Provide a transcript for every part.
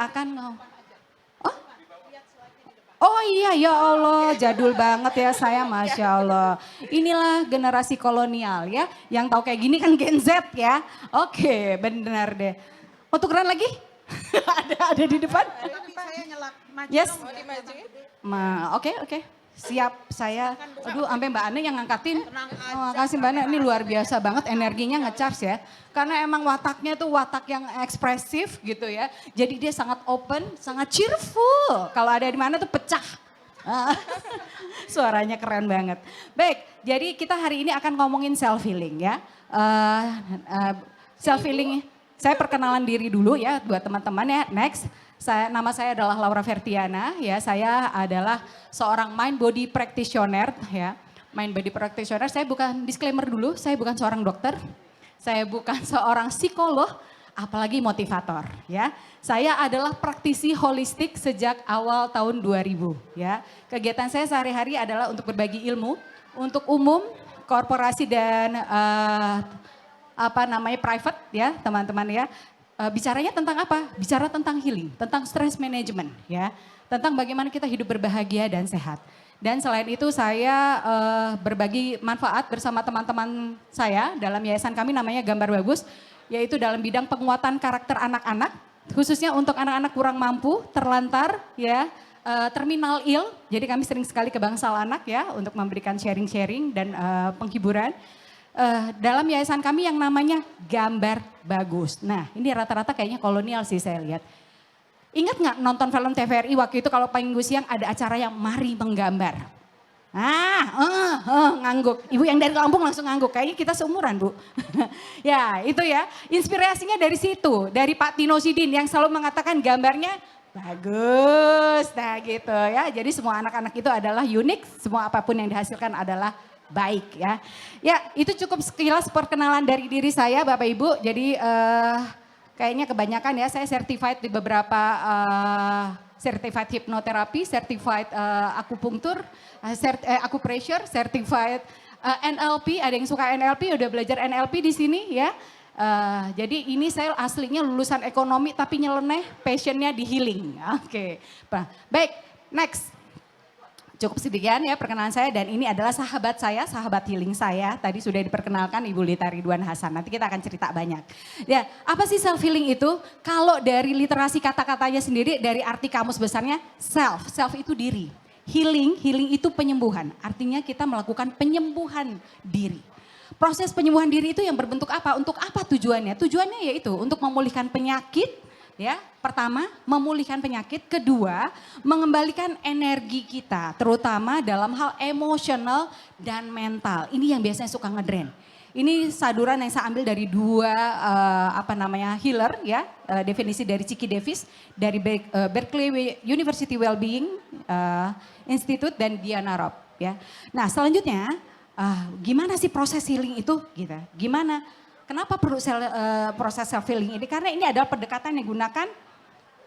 akan Oh, oh iya ya Allah, jadul banget ya saya, Masya Allah. Inilah generasi kolonial ya, yang tahu kayak gini kan Gen Z ya. Oke, benar deh. Mau tukeran lagi? Ada di depan? Tapi saya nyelak maju Yes. dong. Mau dimajuin? Oke. Siap saya. Aduh, sampai Mbak Ane yang ngangkatin. Tenang aja. Oh, makasih Mbak Ane, ini luar biasa banget energinya nge-charge ya. Karena emang wataknya tuh watak yang ekspresif gitu ya. Jadi dia sangat open, sangat cheerful. Kalau ada di mana tuh pecah. Suaranya keren banget. Baik, jadi kita hari ini akan ngomongin self healing ya. Self healing, saya perkenalan diri dulu ya buat teman-teman ya. Next. Nama saya adalah Laura Fertiana, ya. Saya adalah seorang mind body practitioner, ya. Mind body practitioner. Saya bukan disclaimer dulu, saya bukan seorang dokter, saya bukan seorang psikolog, apalagi motivator, ya. Saya adalah praktisi holistik sejak awal tahun 2000, ya. Kegiatan saya sehari-hari adalah untuk berbagi ilmu untuk umum, korporasi dan private, ya, teman-teman ya. Bicaranya tentang apa? Bicara tentang healing, tentang stress management ya. Tentang bagaimana kita hidup berbahagia dan sehat. Dan selain itu saya berbagi manfaat bersama teman-teman saya dalam yayasan kami namanya Gambar Bagus. Yaitu dalam bidang penguatan karakter anak-anak. Khususnya untuk anak-anak kurang mampu, terlantar ya. Terminal ill, jadi kami sering sekali ke bangsal anak ya. Untuk memberikan sharing-sharing dan penghiburan. Dalam yayasan kami yang namanya Gambar Bagus. Nah ini rata-rata kayaknya kolonial sih saya lihat. Ingat nggak nonton film TVRI waktu itu kalau minggu siang ada acara yang Mari Menggambar. Ngangguk. Ibu yang dari Lampung langsung ngangguk. Kayaknya kita seumuran Bu. Ya itu ya. Inspirasinya dari situ. Dari Pak Tino Sidin yang selalu mengatakan gambarnya bagus. Nah gitu ya. Jadi semua anak-anak itu adalah unik. Semua apapun yang dihasilkan adalah baik ya. Ya itu cukup sekilas perkenalan dari diri saya Bapak Ibu. Jadi kayaknya kebanyakan ya saya certified di beberapa certified hipnoterapi, certified akupunktur, acupressure, certified NLP. Ada yang suka NLP, udah belajar NLP di sini ya. Jadi ini saya aslinya lulusan ekonomi tapi nyeleneh passionnya di healing. Oke. Baik, next. Cukup sekian ya perkenalan saya dan ini adalah sahabat saya, sahabat healing saya. Tadi sudah diperkenalkan Ibu Lita Ridwan Hasan. Nanti kita akan cerita banyak. Ya, apa sih self healing itu? Kalau dari literasi kata-katanya sendiri, dari arti kamus besarnya self. Self itu diri. Healing itu penyembuhan. Artinya kita melakukan penyembuhan diri. Proses penyembuhan diri itu yang berbentuk apa? Untuk apa tujuannya? Tujuannya yaitu untuk memulihkan penyakit. Ya, pertama memulihkan penyakit, kedua mengembalikan energi kita terutama dalam hal emosional dan mental. Ini yang biasanya suka ngedrain. Ini saduran yang saya ambil dari dua healer ya, definisi dari Chiki Davis dari Berkeley University Wellbeing Institute dan Diana Robb ya. Nah, selanjutnya gimana sih proses healing itu gitu. Gimana? Kenapa perlu proses self healing ini? Karena ini adalah pendekatan yang digunakan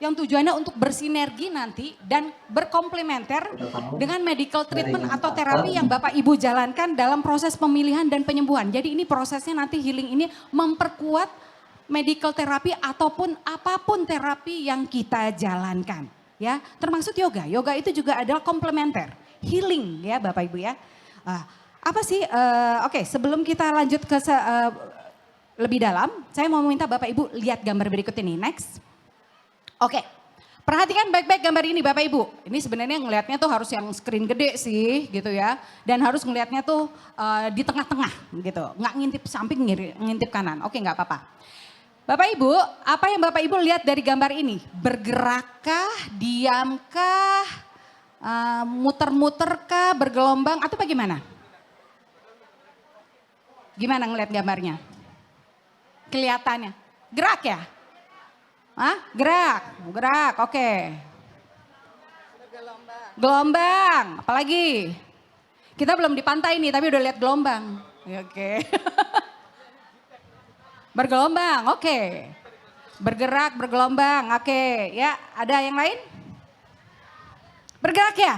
yang tujuannya untuk bersinergi nanti dan berkomplementer dengan medical treatment atau terapi yang Bapak Ibu jalankan dalam proses pemilihan dan penyembuhan. Jadi ini prosesnya nanti healing ini memperkuat medical terapi ataupun apapun terapi yang kita jalankan. Ya, termasuk yoga. Yoga itu juga adalah komplementer, healing ya Bapak Ibu ya. Apa sih? Oke, sebelum kita lanjut ke lebih dalam, saya mau minta Bapak Ibu lihat gambar berikut ini, next. Oke, perhatikan baik-baik gambar ini Bapak Ibu. Ini sebenarnya ngelihatnya tuh harus yang screen gede sih gitu ya. Dan harus ngelihatnya tuh di tengah-tengah gitu. Nggak ngintip samping, ngintip kanan. Oke nggak apa-apa. Bapak Ibu, apa yang Bapak Ibu lihat dari gambar ini? Bergerakkah, diamkah, muter-muterkah, bergelombang atau bagaimana? Gimana ngelihat gambarnya? Kelihatannya. Gerak ya? Gerak, oke. Gelombang, apalagi? Kita belum di pantai nih, tapi udah lihat gelombang. Oke. Bergelombang, oke. Bergerak, bergelombang, oke. Ya, ada yang lain? Bergerak ya?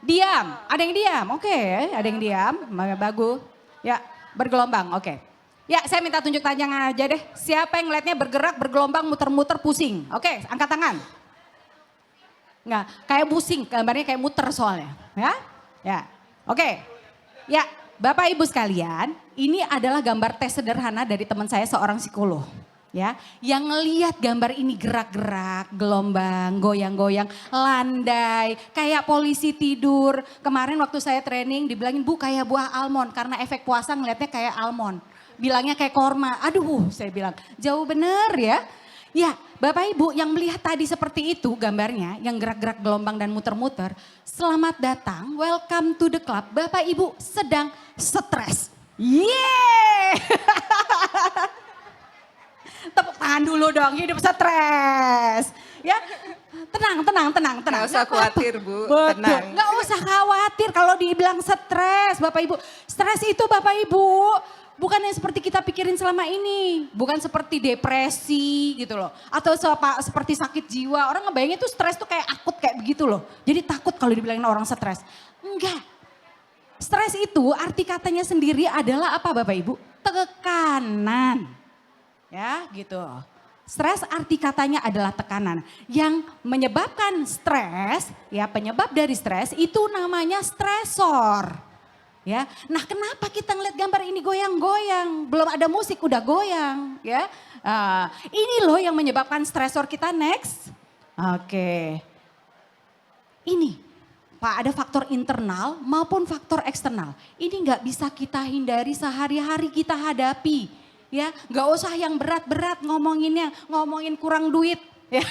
Diam, ada yang diam, oke. Ada yang diam, bagus. Ya, bergelombang, oke. Ya, saya minta tunjuk tangan aja deh. Siapa yang ngeliatnya bergerak, bergelombang, muter-muter, pusing? Oke, angkat tangan. Enggak, kayak pusing, gambarnya kayak muter soalnya. Ya, ya. Oke, ya Bapak Ibu sekalian, ini adalah gambar tes sederhana dari teman saya seorang psikolog. Ya, yang ngelihat gambar ini gerak-gerak, gelombang, goyang-goyang, landai, kayak polisi tidur. Kemarin waktu saya training dibilangin, Bu kayak buah almond, karena efek puasa ngelihatnya kayak almond. Bilangnya kayak korma, aduh saya bilang jauh bener ya. Ya Bapak Ibu yang melihat tadi seperti itu gambarnya yang gerak-gerak gelombang dan muter-muter. Selamat datang, welcome to the club. Bapak Ibu sedang stres. Yeay. Tepuk tangan dulu dong, hidup stres. Ya, tenang. Nggak usah khawatir Bu, Betul. tenang. Nggak usah khawatir kalau dibilang stres Bapak Ibu. Stres itu Bapak Ibu bukan yang seperti kita pikirin selama ini. Bukan seperti depresi gitu loh. Atau seperti sakit jiwa. Orang ngebayangin tuh stres tuh kayak akut kayak begitu loh. Jadi takut kalau dibilangin orang stres. Enggak. Stres itu arti katanya sendiri adalah apa Bapak Ibu? Tekanan. Ya gitu. Stres arti katanya adalah tekanan. Yang menyebabkan stres, ya penyebab dari stres itu namanya stresor. Ya, nah kenapa kita ngeliat gambar ini goyang-goyang, belum ada musik udah goyang, ya. Ini loh yang menyebabkan stresor kita next. Oke, ini Pak ada faktor internal maupun faktor eksternal. Ini nggak bisa kita hindari sehari-hari kita hadapi, ya. Nggak usah yang berat-berat ngomongin kurang duit, ya.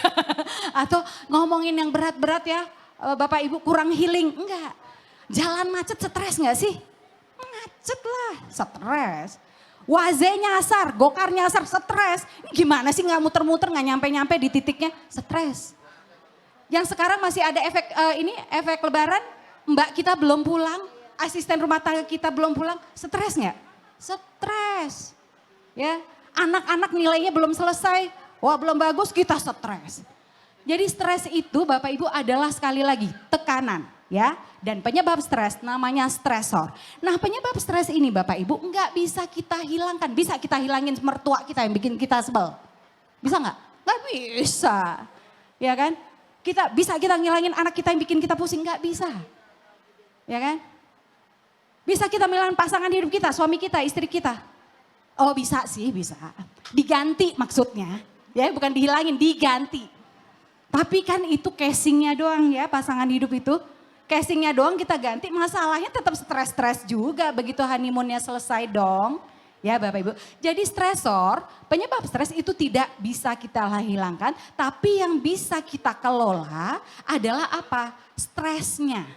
Atau ngomongin yang berat-berat ya, Bapak Ibu kurang healing, enggak. Jalan macet stres gak sih? Macet lah, stres. Waze nyasar, gokar nyasar, stres. Ini gimana sih gak muter-muter, gak nyampe-nyampe di titiknya, stres. Yang sekarang masih ada efek lebaran, mbak kita belum pulang, asisten rumah tangga kita belum pulang, stres gak? Stres. Ya, anak-anak nilainya belum selesai, wah belum bagus kita stres. Jadi stres itu Bapak Ibu adalah sekali lagi tekanan. Ya, dan penyebab stres namanya stresor. Nah penyebab stres ini Bapak Ibu nggak bisa kita hilangkan. Bisa kita hilangin mertua kita yang bikin kita sebel. Bisa nggak? Nggak bisa. Ya kan? Kita ngilangin anak kita yang bikin kita pusing? Nggak bisa. Ya kan? Bisa kita ngilangin pasangan hidup kita, suami kita, istri kita? Oh bisa sih, bisa. Diganti maksudnya. Ya bukan dihilangin, diganti. Tapi kan itu casingnya doang ya pasangan hidup itu. Casingnya doang kita ganti, masalahnya tetap stres-stres juga begitu honeymoonnya selesai dong. Ya Bapak Ibu, jadi stresor, penyebab stres itu tidak bisa kita hilangkan. Tapi yang bisa kita kelola adalah apa? Stresnya,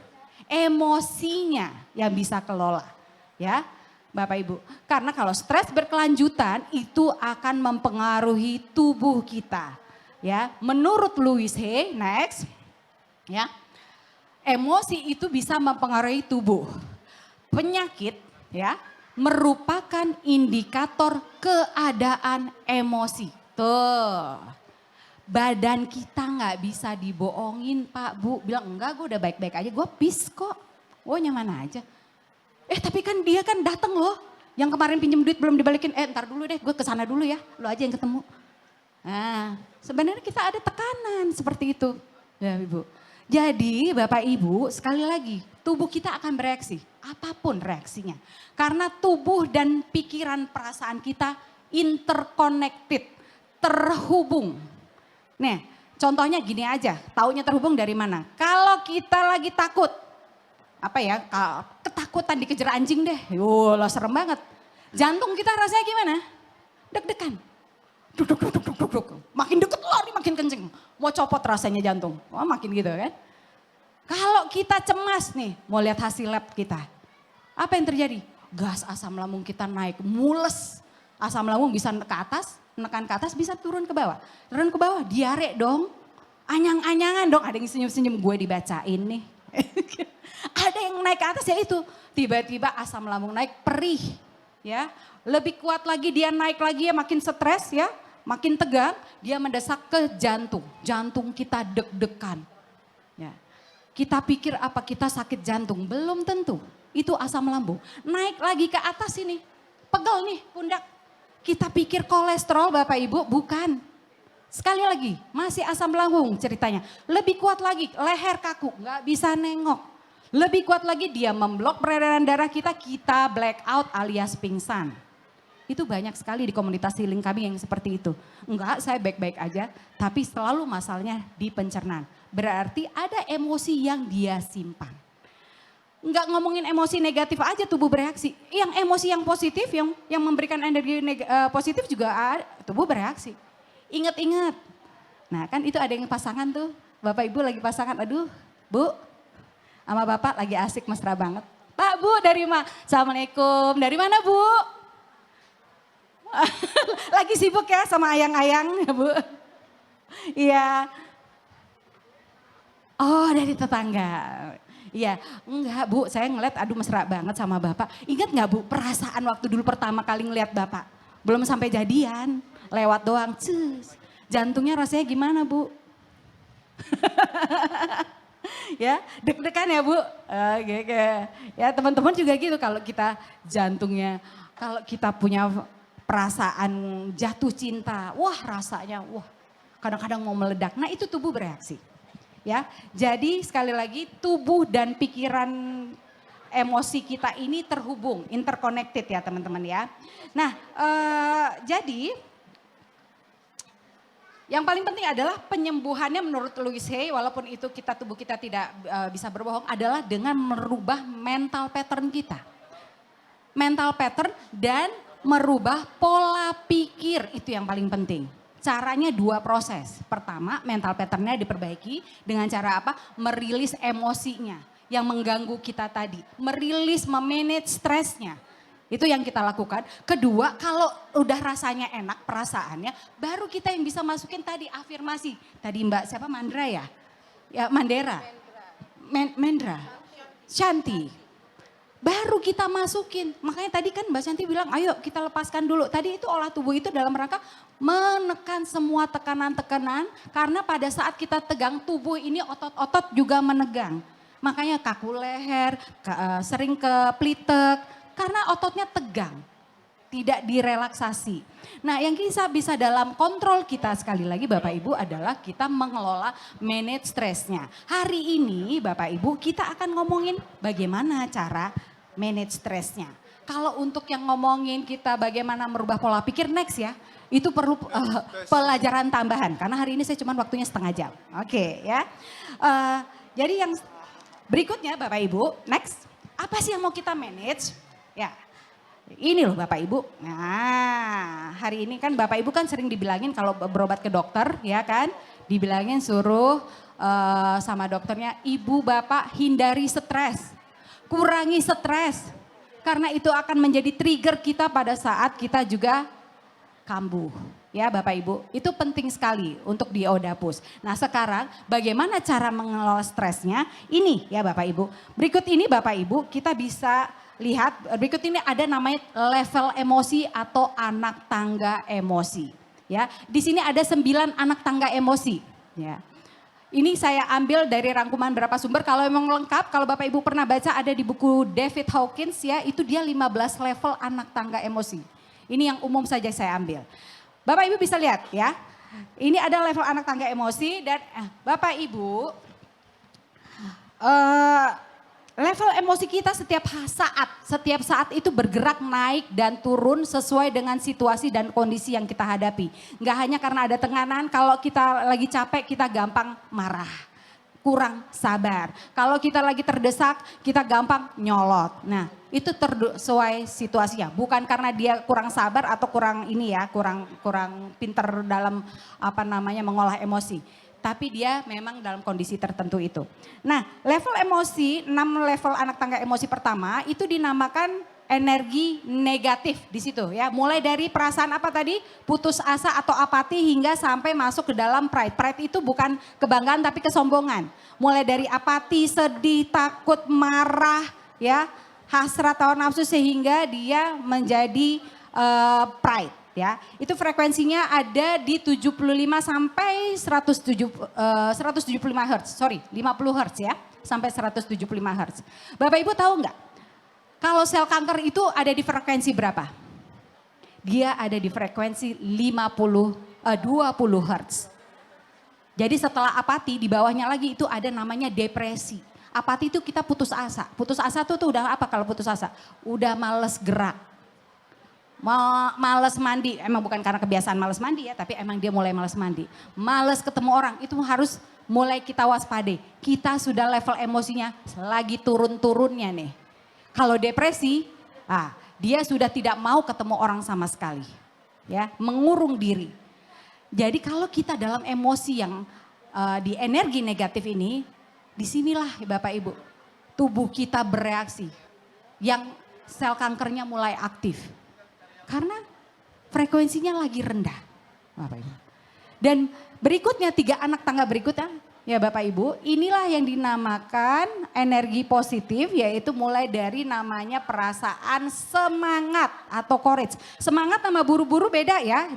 emosinya yang bisa kelola. Ya Bapak Ibu, karena kalau stres berkelanjutan itu akan mempengaruhi tubuh kita. Ya, menurut Louis Hay, next, ya. Emosi itu bisa mempengaruhi tubuh. Penyakit ya merupakan indikator keadaan emosi. Tuh. Badan kita nggak bisa dibohongin Pak Bu. Bilang enggak gue udah baik-baik aja, gue peace kok. Oh nyaman aja. Tapi kan dia kan datang loh. Yang kemarin pinjem duit belum dibalikin, ntar dulu deh gue kesana dulu ya. Lo aja yang ketemu. Nah sebenarnya kita ada tekanan seperti itu. Ya Ibu. Jadi Bapak Ibu sekali lagi tubuh kita akan bereaksi apapun reaksinya. Karena tubuh dan pikiran perasaan kita interconnected, terhubung. Nih contohnya gini aja, taunya terhubung dari mana? Kalau kita lagi takut, apa ya ketakutan dikejar anjing deh, lah serem banget. Jantung kita rasanya gimana? Deg-degan. Duk. Makin deket lari makin kenceng. Mau copot rasanya jantung. Wah makin gitu kan. Kalau kita cemas nih mau lihat hasil lab kita. Apa yang terjadi? Gas asam lambung kita naik mules. Asam lambung bisa ke atas, menekan ke atas bisa turun ke bawah. Turun ke bawah diare dong. Anyang-anyangan dong. Ada yang senyum-senyum gue dibacain nih. Ada yang naik ke atas ya itu. Tiba-tiba asam lambung naik perih. Ya, lebih kuat lagi dia naik lagi ya makin stres ya. Makin tegang, dia mendesak ke jantung. Jantung kita deg-degan. Ya. Kita pikir apa kita sakit jantung? Belum tentu. Itu asam lambung. Naik lagi ke atas ini. Pegel nih pundak. Kita pikir kolesterol Bapak Ibu, bukan. Sekali lagi, masih asam lambung ceritanya. Lebih kuat lagi, leher kaku, nggak bisa nengok. Lebih kuat lagi dia memblok peredaran darah kita, kita black out alias pingsan. Itu banyak sekali di komunitas healing kami yang seperti itu. Enggak, saya baik-baik aja, tapi selalu masalahnya di pencernaan. Berarti ada emosi yang dia simpan. Enggak ngomongin emosi negatif aja tubuh bereaksi. Yang emosi yang positif, yang memberikan energi positif juga tubuh bereaksi. Ingat-ingat. Nah kan itu ada yang pasangan tuh. Bapak Ibu lagi pasangan, aduh Bu. Sama Bapak lagi asik mesra banget. Pak Bu dari mana? Assalamualaikum, dari mana Bu? Lagi sibuk ya sama ayang-ayang ya Bu. Iya. Oh dari tetangga. Iya, enggak Bu, saya ngeliat aduh mesra banget sama Bapak. Ingat enggak Bu, perasaan waktu dulu pertama kali ngeliat Bapak? Belum sampai jadian, lewat doang, cus. Jantungnya rasanya gimana Bu? Ya, deg-degan ya Bu? Ya teman-teman juga gitu kalau kita jantungnya, kalau kita punya perasaan jatuh cinta, wah rasanya, wah kadang-kadang mau meledak. Nah itu tubuh bereaksi. Ya, jadi sekali lagi tubuh dan pikiran emosi kita ini terhubung, interconnected ya teman-teman ya. Nah, jadi yang paling penting adalah penyembuhannya menurut Louise Hay, walaupun itu tubuh kita tidak bisa berbohong, adalah dengan merubah mental pattern kita. Mental pattern dan merubah pola pikir, itu yang paling penting. Caranya dua proses. Pertama, mental patternnya diperbaiki dengan cara apa? Merilis emosinya yang mengganggu kita tadi. Merilis, memanage stresnya. Itu yang kita lakukan. Kedua, kalau udah rasanya enak perasaannya, baru kita yang bisa masukin tadi afirmasi. Tadi Mbak siapa? Mandra ya? Ya Mandera. Mendra. Shanti. Baru kita masukin. Makanya tadi kan Mbak Shanti bilang ayo kita lepaskan dulu. Tadi itu olah tubuh itu dalam rangka menekan semua tekanan-tekanan. Karena pada saat kita tegang tubuh ini otot-otot juga menegang. Makanya kaku leher, sering ke plitek. Karena ototnya tegang. Tidak direlaksasi. Nah yang bisa dalam kontrol kita sekali lagi Bapak Ibu adalah kita mengelola manage stresnya. Hari ini Bapak Ibu kita akan ngomongin bagaimana cara manage stresnya. Kalau untuk yang ngomongin kita bagaimana merubah pola pikir next ya. Itu perlu pelajaran tambahan karena hari ini saya cuma waktunya setengah jam. Oke ya. Jadi yang berikutnya Bapak Ibu next. Apa sih yang mau kita manage? Ya. Ini loh Bapak Ibu. Nah hari ini kan Bapak Ibu kan sering dibilangin kalau berobat ke dokter ya kan. Dibilangin suruh sama dokternya Ibu Bapak hindari stres. Kurangi stres. Karena itu akan menjadi trigger kita pada saat kita juga kambuh. Ya Bapak Ibu itu penting sekali untuk di Odapus. Nah sekarang bagaimana cara mengelola stresnya ini ya Bapak Ibu. Berikut ini Bapak Ibu kita bisa lihat berikut ini ada namanya level emosi atau anak tangga emosi. Ya, di sini ada 9 anak tangga emosi. Ya, ini saya ambil dari rangkuman berapa sumber. Kalau memang lengkap, kalau Bapak Ibu pernah baca ada di buku David Hawkins ya, itu dia 15 level anak tangga emosi. Ini yang umum saja saya ambil. Bapak Ibu bisa lihat ya, ini ada level anak tangga emosi dan Bapak Ibu. Level emosi kita setiap saat itu bergerak naik dan turun sesuai dengan situasi dan kondisi yang kita hadapi. Nggak hanya karena ada tekanan, kalau kita lagi capek kita gampang marah, kurang sabar. Kalau kita lagi terdesak kita gampang nyolot. Nah itu sesuai situasinya, bukan karena dia kurang sabar atau kurang pinter dalam mengolah emosi. Tapi dia memang dalam kondisi tertentu itu. Nah level emosi, 6 level anak tangga emosi pertama itu dinamakan energi negatif di situ ya. Mulai dari perasaan apa tadi? Putus asa atau apati hingga sampai masuk ke dalam pride. Pride itu bukan kebanggaan tapi kesombongan. Mulai dari apati, sedih, takut, marah ya. Hasrat atau nafsu sehingga dia menjadi pride. Ya, itu frekuensinya ada di 75 sampai 175 Hz, 50 Hz ya, sampai 175 Hz. Bapak Ibu tahu nggak? Kalau sel kanker itu ada di frekuensi berapa? dia ada di frekuensi 20 Hz. Jadi setelah apati di bawahnya lagi itu ada namanya depresi. Apati itu kita putus asa. Putus asa tuh udah apa kalau putus asa? Udah males gerak. Males mandi, emang bukan karena kebiasaan males mandi ya, tapi emang dia mulai males mandi. Males ketemu orang, itu harus mulai kita waspadai. Kita sudah level emosinya lagi turun-turunnya nih. Kalau depresi, dia sudah tidak mau ketemu orang sama sekali. Ya, mengurung diri. Jadi kalau kita dalam emosi yang di energi negatif ini, disinilah Bapak Ibu, tubuh kita bereaksi. Yang sel kankernya mulai aktif. Karena frekuensinya lagi rendah. Bapak Ibu. Dan berikutnya 3 anak tangga berikutnya ya Bapak Ibu. Inilah yang dinamakan energi positif yaitu mulai dari namanya perasaan semangat atau courage. Semangat sama buru-buru beda ya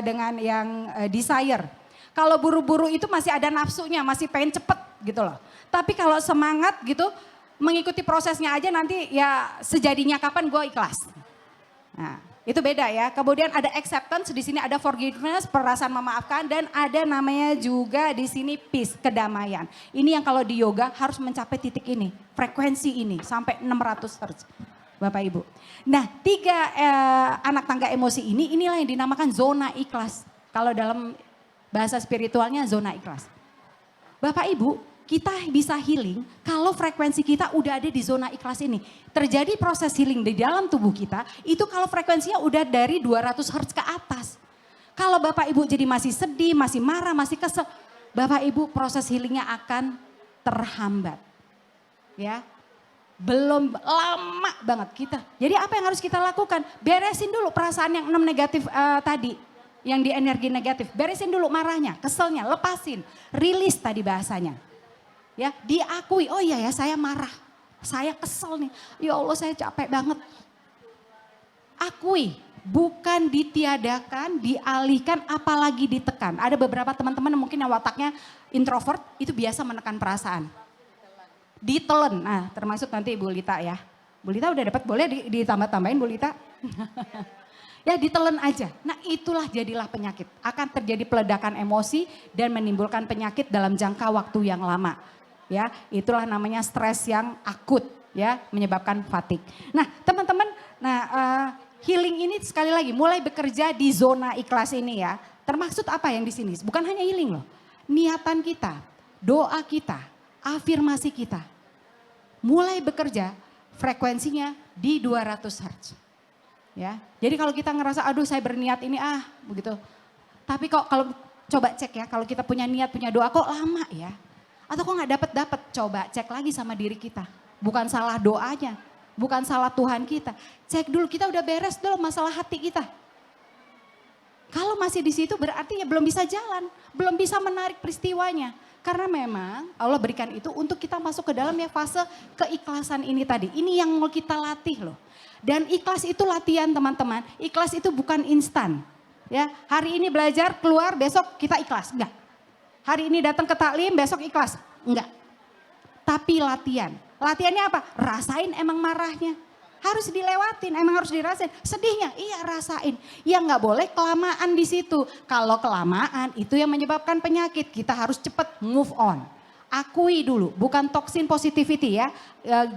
dengan yang desire. Kalau buru-buru itu masih ada nafsunya, masih pengen cepet gitu loh. Tapi kalau semangat gitu mengikuti prosesnya aja nanti ya sejadinya kapan gue ikhlas. Nah, itu beda ya. Kemudian ada acceptance, di sini ada forgiveness, perasaan memaafkan dan ada namanya juga di sini peace, kedamaian. Ini yang kalau di yoga harus mencapai titik ini, frekuensi ini sampai 600 Hz. Bapak Ibu. Nah, 3 anak tangga emosi inilah yang dinamakan zona ikhlas. Kalau dalam bahasa spiritualnya zona ikhlas. Bapak Ibu, kita bisa healing kalau frekuensi kita udah ada di zona ikhlas ini. Terjadi proses healing di dalam tubuh kita, itu kalau frekuensinya udah dari 200 Hz ke atas. Kalau Bapak Ibu jadi masih sedih, masih marah, masih kesel, Bapak Ibu proses healingnya akan terhambat. Ya, belum lama banget kita. Jadi apa yang harus kita lakukan? Beresin dulu perasaan yang 6 negatif tadi. Yang di energi negatif, beresin dulu marahnya, keselnya, lepasin. Rilis tadi bahasanya. Ya, diakui, oh iya ya saya marah, saya kesel nih, ya Allah saya capek banget. Akui, bukan ditiadakan, dialihkan, apalagi ditekan. Ada beberapa teman-teman mungkin yang wataknya introvert, itu biasa menekan perasaan. Ditelen, nah termasuk nanti Ibu Lita ya. Bu Lita udah dapat, boleh ditambah-tambahin Bu Lita? Ya ditelen aja. Nah itulah jadilah penyakit. Akan terjadi peledakan emosi dan menimbulkan penyakit dalam jangka waktu yang lama. Ya, itulah namanya stres yang akut ya, menyebabkan fatigue. Nah, teman-teman, healing ini sekali lagi mulai bekerja di zona ikhlas ini ya. Termaksud apa yang di sini? Bukan hanya healing loh. Niatan kita, doa kita, afirmasi kita mulai bekerja frekuensinya di 200 Hz. Ya. Jadi kalau kita ngerasa aduh saya berniat ini begitu. Tapi kok kalau coba cek ya, kalau kita punya niat, punya doa kok lama ya. Atau kok gak dapet-dapet, coba cek lagi sama diri kita. Bukan salah doanya, bukan salah Tuhan kita. Cek dulu kita udah beres dulu masalah hati kita. Kalau masih di situ berarti ya belum bisa jalan, belum bisa menarik peristiwanya. Karena memang Allah berikan itu untuk kita masuk ke dalam ya fase keikhlasan ini tadi. Ini yang mau kita latih loh. Dan ikhlas itu latihan teman-teman, ikhlas itu bukan instan. Ya, hari ini belajar keluar besok kita ikhlas, enggak. Hari ini datang ke taklim, besok ikhlas. Enggak. Tapi latihan. Latihannya apa? Rasain emang marahnya. Harus dilewatin, emang harus dirasain. Sedihnya, iya rasain. Ya nggak boleh kelamaan di situ. Kalau kelamaan itu yang menyebabkan penyakit. Kita harus cepat move on. Akui dulu, bukan toxin positivity ya.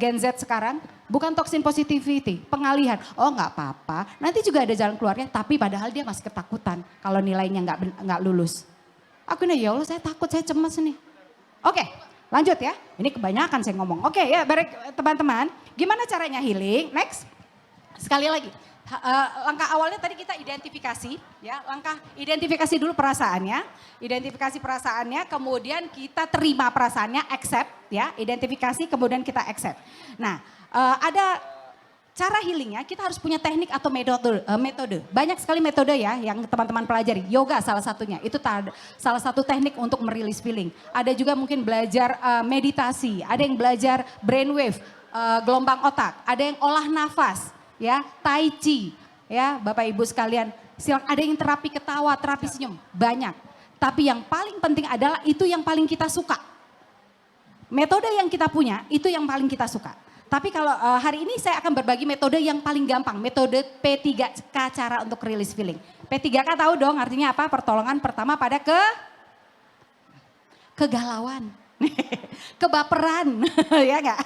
Gen Z sekarang, bukan toxin positivity. Pengalihan, oh nggak apa-apa. Nanti juga ada jalan keluarnya, tapi padahal dia masih ketakutan. Kalau nilainya nggak lulus. Aku nih ya Allah saya takut, saya cemas nih. Oke lanjut ya, ini kebanyakan saya ngomong. Oke ya baik teman-teman, gimana caranya healing? Next, sekali lagi. Langkah awalnya tadi kita identifikasi ya, langkah identifikasi dulu perasaannya. Identifikasi perasaannya, kemudian kita terima perasaannya, accept ya. Identifikasi kemudian kita accept. Nah ada cara healingnya kita harus punya teknik atau metode. Banyak sekali metode ya yang teman-teman pelajari. Yoga salah satunya. Itu salah satu teknik untuk merilis feeling. Ada juga mungkin belajar meditasi. Ada yang belajar brainwave, gelombang otak. Ada yang olah nafas, ya, tai chi. Ya, Bapak Ibu sekalian. Ada yang terapi ketawa, terapi senyum. Banyak. Tapi yang paling penting adalah itu yang paling kita suka. Metode yang kita punya itu yang paling kita suka. Tapi kalau hari ini saya akan berbagi metode yang paling gampang, metode P3K cara untuk release feeling. P3K tahu dong artinya apa? Pertolongan pertama pada kegalauan, kebaperan, ya enggak?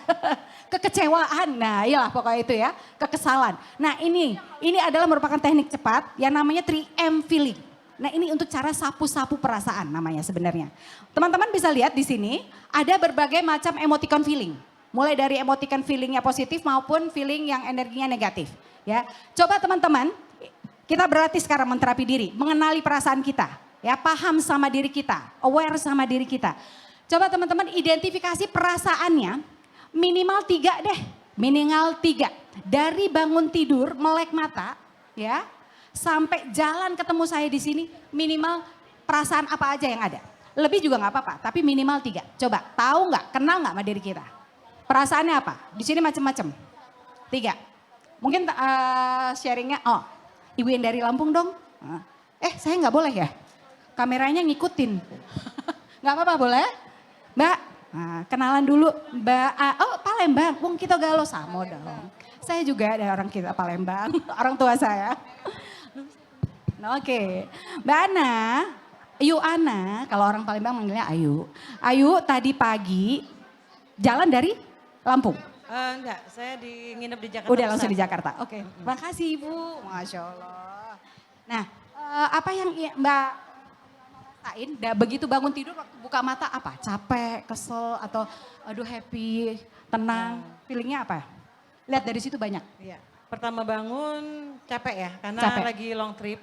Kekecewaan, nah iyalah pokoknya itu ya, kekesalan. Nah ini adalah merupakan teknik cepat yang namanya 3M feeling. Nah ini untuk cara sapu-sapu perasaan namanya sebenarnya. Teman-teman bisa lihat di sini ada berbagai macam emoticon feeling. Mulai dari emoticon feelingnya positif maupun feeling yang energinya negatif. Ya, coba teman-teman kita berlatih sekarang menterapi diri, mengenali perasaan kita. Ya, paham sama diri kita, aware sama diri kita. Coba teman-teman identifikasi perasaannya minimal 3 deh, minimal 3. Dari bangun tidur melek mata, ya, sampai jalan ketemu saya di sini minimal perasaan apa aja yang ada. Lebih juga nggak apa-apa, tapi minimal 3. Coba tahu nggak, kenal nggak sama diri kita? Perasaannya apa? Di sini macam-macam. 3. Mungkin sharingnya, oh ibu yang dari Lampung dong. Saya nggak boleh ya? Kameranya ngikutin. Nggak apa-apa boleh? Mbak, kenalan dulu. Mbak, oh Palembang, Wong kita Galo sama dong. Saya juga ada orang kita Palembang, orang tua saya. Oke, Mbak Ana, Ayu Ana, kalau orang Palembang manggilnya Ayu. Ayu tadi pagi jalan dari Lampung. Enggak, saya nginep di Jakarta. Udah langsung di Jakarta. Oke. Makasih Ibu. Masya Allah. Nah, apa yang Mbak rasain? Begitu bangun tidur waktu buka mata apa? Capek, kesel, atau aduh happy, tenang. Feelingnya apa? Lihat dari situ banyak. Iya. Pertama bangun capek ya, karena Capek. lagi long trip.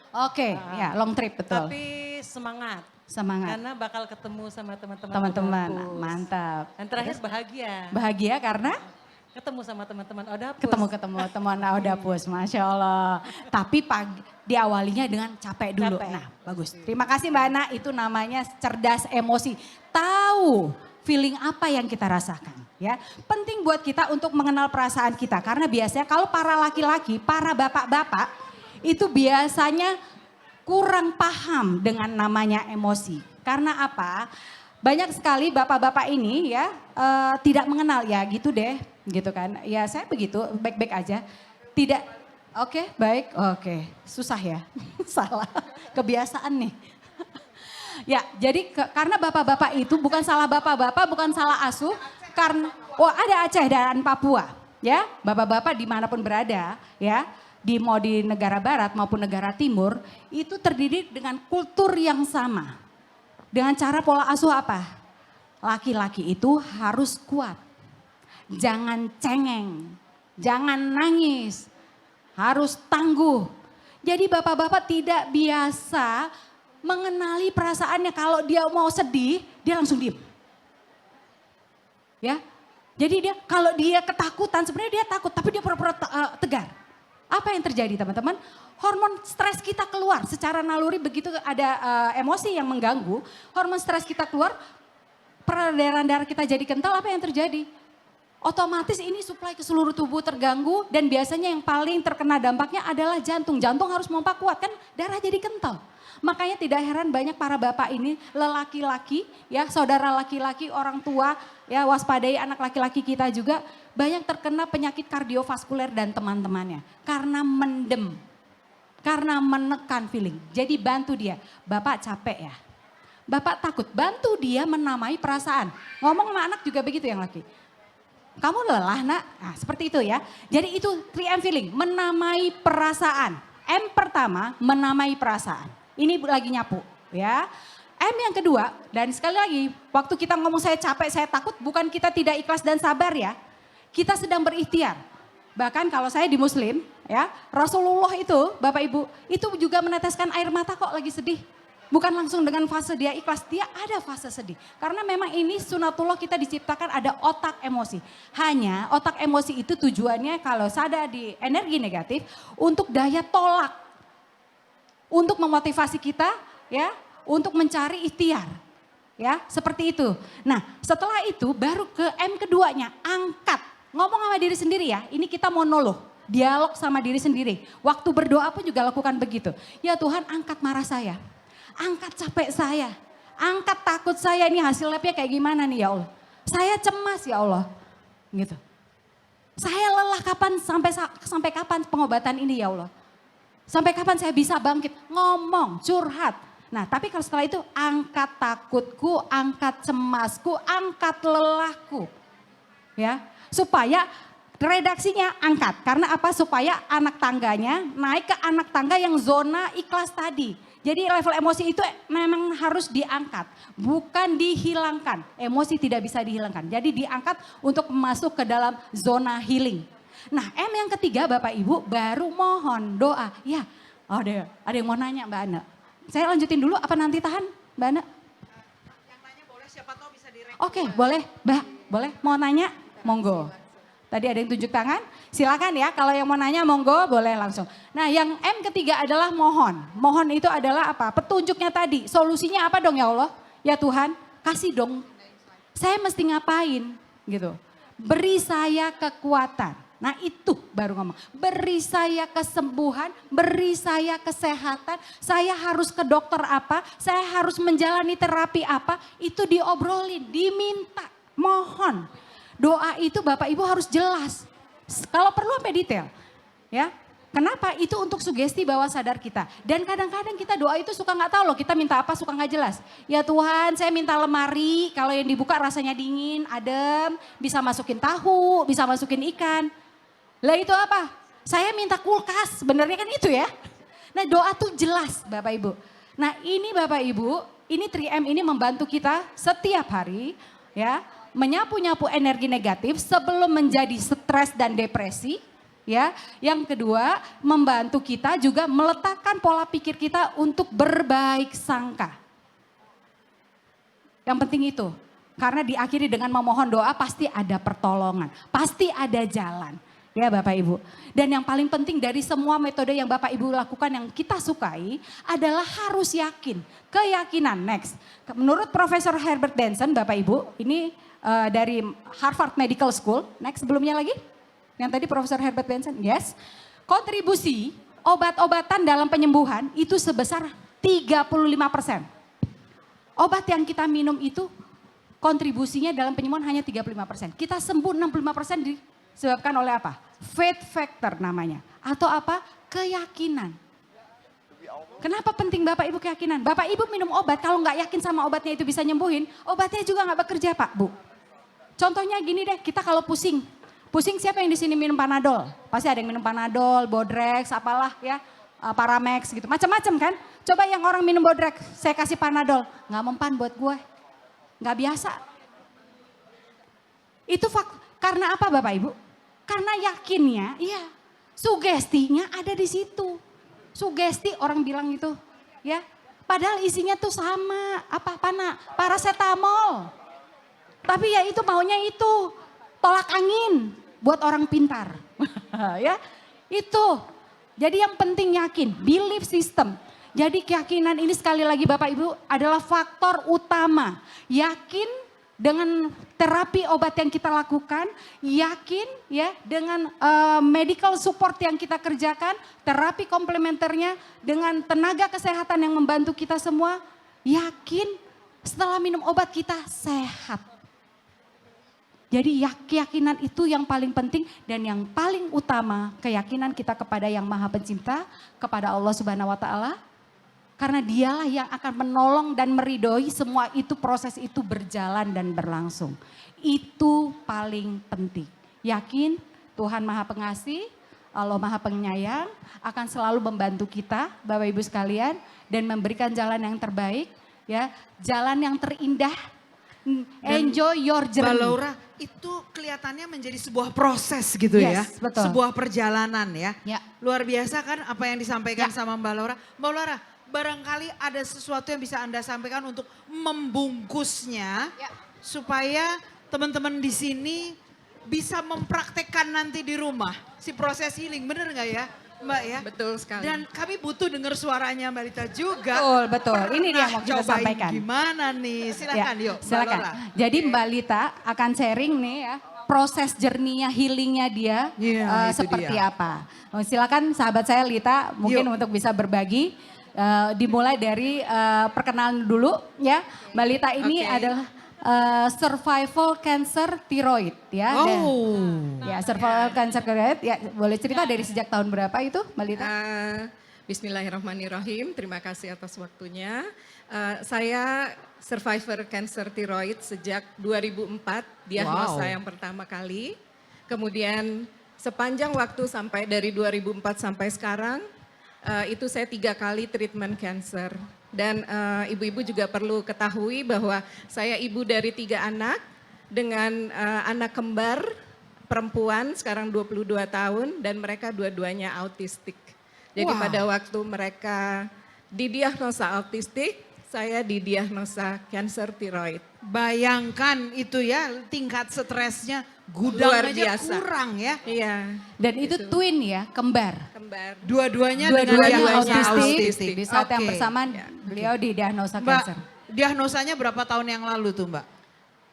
Oke, ya long trip betul. Tapi semangat. Semangat. Karena bakal ketemu sama teman-teman. Teman-teman, kampus. mantap. Dan terakhir bahagia. Bahagia karena? Ketemu sama teman-teman Odapus. Ketemu teman Odapus, Masya Allah. Tapi diawalinya dengan capek dulu. Capek. Nah bagus, terima kasih Mbak Ana, itu namanya cerdas emosi. Tahu feeling apa yang kita rasakan. Ya, penting buat kita untuk mengenal perasaan kita. Karena biasanya kalau para laki-laki, para bapak-bapak itu biasanya kurang paham dengan namanya emosi. Karena apa? Banyak sekali bapak-bapak ini ya tidak mengenal ya gitu deh, gitu kan. Ya saya begitu, baik-baik aja. Tidak, oke, baik, oke. Susah ya, salah, kebiasaan nih. Ya jadi karena bapak-bapak itu bukan salah bapak-bapak, bukan salah asuh. Karena, ada Aceh dan Papua ya, bapak-bapak dimanapun berada ya. Mau di negara barat maupun negara timur itu terdiri dengan kultur yang sama. Dengan cara pola asuh apa? Laki-laki itu harus kuat. Jangan cengeng, jangan nangis, harus tangguh. Jadi bapak-bapak tidak biasa mengenali perasaannya. Kalau dia mau sedih, dia langsung diem. Ya, jadi kalau dia ketakutan sebenarnya dia takut tapi dia pura-pura tegar. Apa yang terjadi teman-teman? Hormon stres kita keluar secara naluri begitu ada emosi yang mengganggu. Hormon stres kita keluar, peredaran darah kita jadi kental, apa yang terjadi? Otomatis ini suplai ke seluruh tubuh terganggu dan biasanya yang paling terkena dampaknya adalah jantung. Jantung harus pompa kuat kan darah jadi kental. Makanya tidak heran banyak para bapak ini lelaki-laki ya saudara laki-laki orang tua ya waspadai anak laki-laki kita juga banyak terkena penyakit kardiovaskuler dan teman-temannya. Karena mendem, karena menekan feeling. Jadi bantu dia, bapak capek ya. Bapak takut, bantu dia menamai perasaan. Ngomong sama anak juga begitu yang laki. Kamu lelah nak, nah seperti itu ya. Jadi itu 3M feeling, menamai perasaan. M pertama, menamai perasaan. Ini lagi nyapu ya. M yang kedua, dan sekali lagi waktu kita ngomong saya capek, saya takut, bukan kita tidak ikhlas dan sabar ya. Kita sedang berikhtiar. Bahkan kalau saya di Muslim ya, Rasulullah itu Bapak Ibu, itu juga meneteskan air mata kok lagi sedih. Bukan langsung dengan fase dia ikhlas, dia ada fase sedih. Karena memang ini sunatullah kita diciptakan ada otak emosi. Hanya otak emosi itu tujuannya kalau sadar di energi negatif untuk daya tolak. Untuk memotivasi kita ya, untuk mencari ikhtiar. Ya, seperti itu. Nah, setelah itu baru ke M keduanya, angkat. Ngomong sama diri sendiri ya, ini kita monolog. Dialog sama diri sendiri. Waktu berdoa pun juga lakukan begitu. Ya Tuhan angkat marah saya. Angkat capek saya. Angkat takut saya, ini hasil labnya kayak gimana nih ya Allah. Saya cemas ya Allah. Gitu. Saya lelah kapan sampai kapan pengobatan ini ya Allah? Sampai kapan saya bisa bangkit, ngomong, curhat. Nah, tapi kalau setelah itu angkat takutku, angkat cemasku, angkat lelahku. Ya, supaya redaksinya angkat. Karena apa? Supaya anak tangganya naik ke anak tangga yang zona ikhlas tadi. Jadi level emosi itu memang harus diangkat, bukan dihilangkan. Emosi tidak bisa dihilangkan. Jadi diangkat untuk masuk ke dalam zona healing. Nah, M yang ketiga Bapak Ibu baru mohon doa. Ya, ada yang mau nanya Mbak Ana. Saya lanjutin dulu apa nanti tahan Mbak Ana? Yang nanya boleh, siapa tahu bisa direct. Oke, boleh Mbak, boleh mau nanya? Monggo. Tadi ada yang tunjuk tangan, silakan ya kalau yang mau nanya monggo boleh langsung. Nah yang M ketiga adalah mohon. Mohon itu adalah apa? Petunjuknya tadi, solusinya apa dong ya Allah? Ya Tuhan kasih dong, saya mesti ngapain gitu. Beri saya kekuatan. Nah itu baru ngomong, beri saya kesembuhan, beri saya kesehatan, saya harus ke dokter apa, saya harus menjalani terapi apa, itu diobrolin, diminta, mohon. Doa itu Bapak Ibu harus jelas. Kalau perlu sampai detail. Ya. Kenapa? Itu untuk sugesti bawah sadar kita. Dan kadang-kadang kita doa itu suka nggak tahu loh kita minta apa suka nggak jelas. Ya Tuhan saya minta lemari kalau yang dibuka rasanya dingin, adem, bisa masukin tahu, bisa masukin ikan. Lah itu apa? Saya minta kulkas, sebenarnya kan itu ya. Nah doa tuh jelas Bapak Ibu. Nah ini Bapak Ibu, ini 3M ini membantu kita setiap hari ya. Menyapu-nyapu energi negatif sebelum menjadi stres dan depresi. Ya, yang kedua membantu kita juga meletakkan pola pikir kita untuk berbaik sangka. Yang penting itu, karena diakhiri dengan memohon doa pasti ada pertolongan, pasti ada jalan. Ya Bapak Ibu. Dan yang paling penting dari semua metode yang Bapak Ibu lakukan yang kita sukai adalah harus yakin. Keyakinan next. Menurut Profesor Herbert Benson Bapak Ibu, ini dari Harvard Medical School. Next sebelumnya lagi. Yang tadi Profesor Herbert Benson. Yes. Kontribusi obat-obatan dalam penyembuhan itu sebesar 35%. Obat yang kita minum itu kontribusinya dalam penyembuhan hanya 35%. Kita sembuh 65% disebabkan oleh apa? Faith factor namanya. Atau apa? Keyakinan. Kenapa penting Bapak Ibu keyakinan? Bapak Ibu minum obat kalau nggak yakin sama obatnya itu bisa nyembuhin, obatnya juga nggak bekerja Pak Bu. Contohnya gini deh, kita kalau pusing. Pusing siapa yang di sini minum Panadol? Pasti ada yang minum Panadol, Bodrex, apalah ya, Paramex gitu. Macam-macam kan? Coba yang orang minum Bodrex, saya kasih Panadol. Nggak mempan buat gue. Nggak biasa. Itu karena apa Bapak Ibu? Karena yakinnya, iya. Sugestinya ada di situ. Sugesti orang bilang itu, ya. Padahal isinya tuh sama, paracetamol. Tapi ya itu maunya itu, tolak angin buat orang pintar. Ya, itu. Jadi yang penting yakin, belief system. Jadi keyakinan ini sekali lagi Bapak Ibu adalah faktor utama. Yakin dengan terapi obat yang kita lakukan, yakin ya dengan medical support yang kita kerjakan, terapi komplementernya dengan tenaga kesehatan yang membantu kita semua, yakin setelah minum obat kita sehat. Jadi keyakinan itu yang paling penting dan yang paling utama keyakinan kita kepada Yang Maha Pencipta, kepada Allah Subhanahu wa taala. Karena dialah yang akan menolong dan meridhoi semua itu proses itu berjalan dan berlangsung. Itu paling penting. Yakin Tuhan Maha Pengasih, Allah Maha Penyayang akan selalu membantu kita Bapak Ibu sekalian dan memberikan jalan yang terbaik, ya, jalan yang terindah. Enjoy your journey. Mbak Laura, itu kelihatannya menjadi sebuah proses gitu ya. Betul. Sebuah perjalanan ya. Ya. Luar biasa kan apa yang disampaikan Ya. sama Mbak Laura. Mbak Laura, barangkali ada sesuatu yang bisa Anda sampaikan untuk membungkusnya Ya. supaya teman-teman di sini bisa mempraktekkan nanti di rumah si proses healing, bener nggak ya Mbak ya? Betul sekali. Dan kami butuh dengar suaranya Mbak Lita juga. Betul. Ini dia yang mau kita Cobain sampaikan. gimana nih? Silakan Ya, yuk Mbak silakan. Laura. Jadi Mbak Lita akan sharing nih ya proses journey-nya, healingnya dia Iya, itu seperti dia. apa. Silakan sahabat saya Lita mungkin Yuk. untuk bisa berbagi. Dimulai dari perkenalan dulu ya. Mbak Lita ini Oke. adalah cervical cancer thyroid ya. Dan, Oh. ya cervical cancer thyroid ya, boleh cerita dari sejak tahun berapa itu Mbak Lita? Bismillahirrahmanirrahim, terima kasih atas waktunya. Saya survivor cancer thyroid sejak 2004, diagnosa Wow. yang pertama kali. Kemudian sepanjang waktu sampai dari 2004 sampai sekarang, itu saya 3 kali treatment cancer. Dan ibu-ibu juga perlu ketahui bahwa saya ibu dari 3 anak dengan anak kembar perempuan sekarang 22 tahun dan mereka dua-duanya autistik. Jadi Wah. pada waktu mereka didiagnosa autistik, saya didiagnosa cancer thyroid. Bayangkan itu ya tingkat stresnya Luar gudang aja biasa. kurang ya. Iya, Dan itu twin ya, kembar. kembar. Dua-duanya dengan Dua-duanya diagnosa autistik. Di saat yang Oke. bersamaan beliau didiagnosa Mbak, cancer. diagnosanya berapa tahun yang lalu tuh Mbak?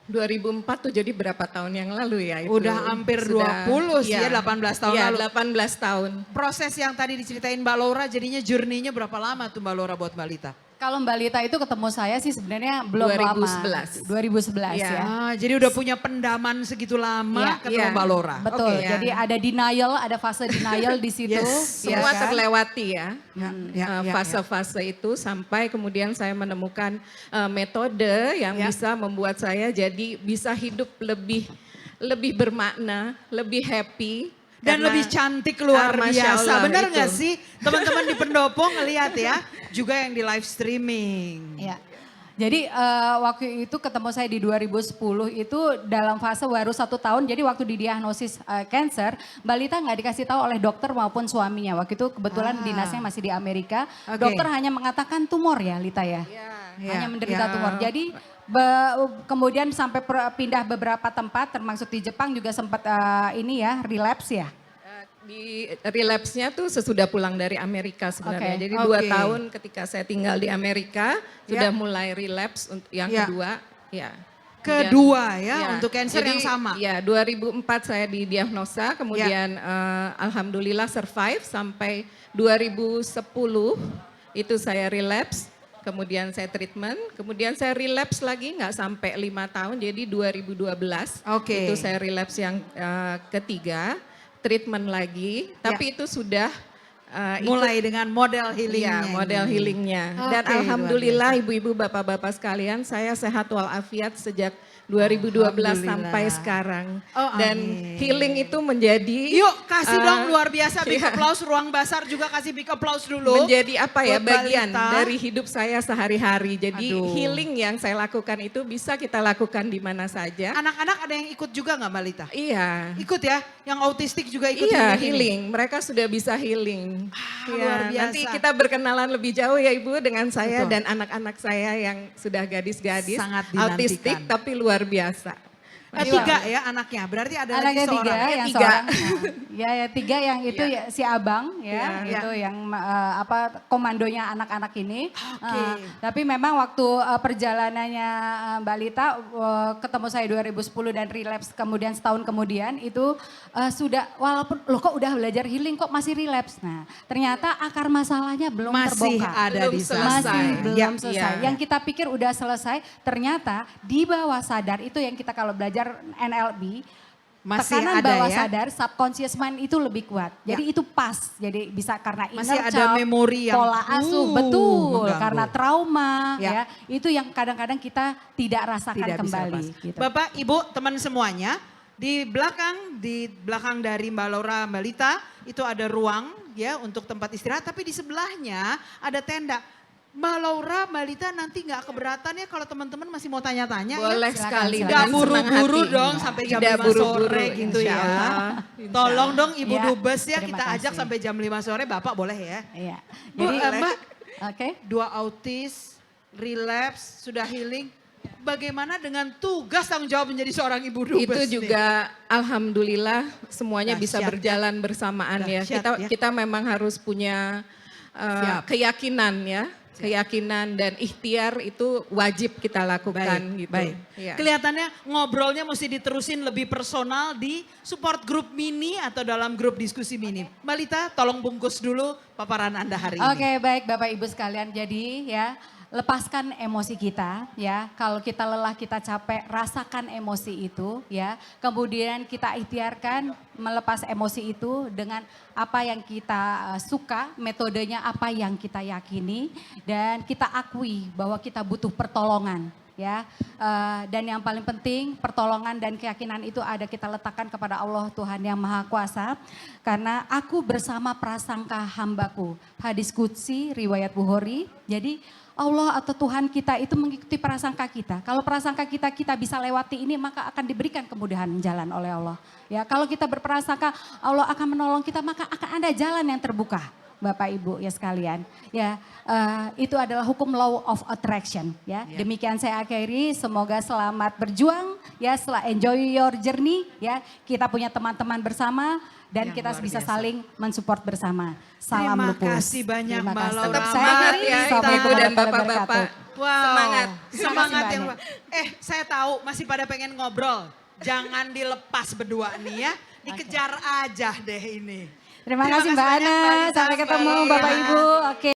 2004 tuh jadi berapa tahun yang lalu ya itu? Udah hampir 20 sih ya, 18 tahun iya, lalu. 18 tahun. Proses yang tadi diceritain Mbak Laura jadinya journey-nya berapa lama tuh Mbak Laura buat Mbak Lita? Kalau Mbak Lita itu ketemu saya sih sebenarnya belum 2011. lama. 2011 Iya. ya. Jadi udah punya pendaman segitu lama Iya, ketemu iya. Mbak Laura. Betul, Oke. jadi ada denial, ada fase denial di situ. Yes, ya Semua kan? terlewati ya. Ya, ya, Fase-fase itu sampai kemudian saya menemukan metode yang Ya. bisa membuat saya jadi bisa hidup lebih bermakna, lebih happy. Dan Karena- lebih cantik luar Masya biasa. Allah, Benar itu. nggak sih teman-teman di pendopo ngelihat ya? Juga yang di live streaming. Ya. Jadi waktu itu ketemu saya di 2010 itu dalam fase baru 1 tahun. Jadi waktu didiagnosis cancer, Mbak Lita nggak dikasih tahu oleh dokter maupun suaminya. Waktu itu kebetulan dinasnya masih di Amerika. Oke. Dokter hanya mengatakan tumor ya Lita ya. Hanya Ya, menderita ya. tumor. Jadi kemudian sampai pindah beberapa tempat termasuk di Jepang juga sempat ini ya relapse ya. Di relapse-nya tuh sesudah pulang dari Amerika sebenarnya. Oke. Jadi 2 Oke. tahun ketika saya tinggal di Amerika sudah mulai relapse untuk yang Ya. kedua. Ya. Kedua ya, Ya, untuk cancer jadi, yang sama. Ya, 2004 saya didiagnosa, kemudian alhamdulillah survive sampai 2010 itu saya relapse, kemudian saya treatment, kemudian saya relapse lagi nggak sampai 5 tahun, jadi 2012 Oke. itu saya relapse yang ketiga, treatment lagi, tapi itu sudah ikut Mulai dengan model healingnya. Iya, model ini. healingnya. Dan Oke, alhamdulillah ibu-ibu, bapak-bapak sekalian, saya sehat walafiat sejak 2012 sampai Alhamdulillah. sekarang. Oh, Dan amin. healing itu menjadi Yuk kasih dong luar biasa big iya. applause, ruang basar juga kasih big applause dulu. menjadi apa ya, Buat bagian balita. dari hidup saya sehari-hari. Jadi Aduh. healing yang saya lakukan itu bisa kita lakukan di mana saja. Anak-anak ada yang ikut juga nggak Mbak Lita? Iya. Ikut ya, yang autistik juga ikut Iya, ini. healing. Mereka sudah bisa healing. luar biasa. Nanti kita berkenalan lebih jauh ya Ibu dengan saya Betul. dan anak-anak saya yang sudah gadis-gadis. Sangat dinantikan. autistik tapi luar biasa. Tiga ya anaknya, berarti ada Anaknya lagi 3 seorang. yang tiga. seorang. Ya 3 yang itu Iya. ya si Abang ya, Iya. itu yang komandonya anak-anak ini. Oke. Tapi memang waktu perjalanannya Mbak Lita ketemu saya 2010 dan relapse kemudian setahun kemudian itu sudah walaupun loh kok udah belajar healing kok masih relapse. Nah, ternyata akar masalahnya belum Masih terbongkar. ada Belum di sana. selesai. Masih belum Ya, selesai. iya. Yang kita pikir udah selesai, ternyata di bawah sadar itu yang kita kalau belajar NLP, Masih tekanan ada bawah ya. sadar, subconscious mind itu lebih kuat. Jadi itu pas. Jadi bisa karena Masih inner ada child, memori yang, pola asuh, betul. mengganggu. Karena trauma, Ya. ya. Itu yang kadang-kadang kita tidak rasakan Tidak bisa kembali. lepas. Gitu. Bapak, Ibu, teman semuanya, di belakang dari Mbak Laura, Mbak Lita, itu ada ruang ya untuk tempat istirahat, tapi di sebelahnya ada tenda. Mbak Laura, Mbak Lita nanti nggak keberatan ya kalau teman-teman masih mau tanya-tanya ya? Boleh Silakan, sekali silakan. Nggak dengan senang buru-buru hati. dong sampai jam Tidak 5 buru-buru, sore gitu insya ya. Allah, insya Tolong Allah. dong Ibu Ya, Dubes ya terima kita ajak kasih. sampai jam 5 sore Bapak boleh ya. Iya. Bu, Jadi, Mbak, oke. 2 autis, relapse, sudah healing. Bagaimana dengan tugas tanggung jawab menjadi seorang Ibu Dubes Itu nih? juga alhamdulillah semuanya bisa Dahsyat, berjalan bersamaan ya. Dahsyat, Kita ya. kita memang harus punya Siap. keyakinan ya. Keyakinan dan ikhtiar itu wajib kita lakukan gitu. Baik. Ya. Kelihatannya ngobrolnya mesti diterusin lebih personal di support group mini atau dalam grup diskusi mini. Mbak Lita tolong bungkus dulu paparan Anda hari ini. Oke baik Bapak Ibu sekalian. Jadi ya lepaskan emosi kita ya. Kalau kita lelah, kita capek, rasakan emosi itu ya. Kemudian kita ikhtiarkan melepas emosi itu dengan apa yang kita suka, metodenya apa yang kita yakini, dan kita akui bahwa kita butuh pertolongan. Ya, dan yang paling penting pertolongan dan keyakinan itu ada kita letakkan kepada Allah Tuhan yang Maha Kuasa. Karena aku bersama prasangka hambaku. Hadis Qudsi riwayat Bukhari. Jadi Allah atau Tuhan kita itu mengikuti prasangka kita. Kalau prasangka kita bisa lewati ini, maka akan diberikan kemudahan jalan oleh Allah. Ya, kalau kita berprasangka Allah akan menolong kita, maka akan ada jalan yang terbuka. Bapak Ibu ya sekalian, ya itu adalah hukum law of attraction ya. Demikian saya akhiri, semoga selamat berjuang ya, setelah enjoy your journey ya. Kita punya teman-teman bersama dan Yang kita luar bisa biasa. saling mensupport bersama. Salam Terima lupus. kasih banyak, Terima Mbak kasih. Laura. Tetap Saya semangat akhiri, ya Ibu Assalamualaikum dan warahmatullahi Bapak-bapak. wabarakatuh. Wow. Semangat. Semangat Terima yang kasih luar. Saya tahu masih pada pengen ngobrol. Jangan dilepas berdua nih ya. Dikejar aja deh ini. Terima kasih Mbak banyak, Ana, Mbak Lita, sampai Mbak ketemu Laura. Bapak Ibu. Oke.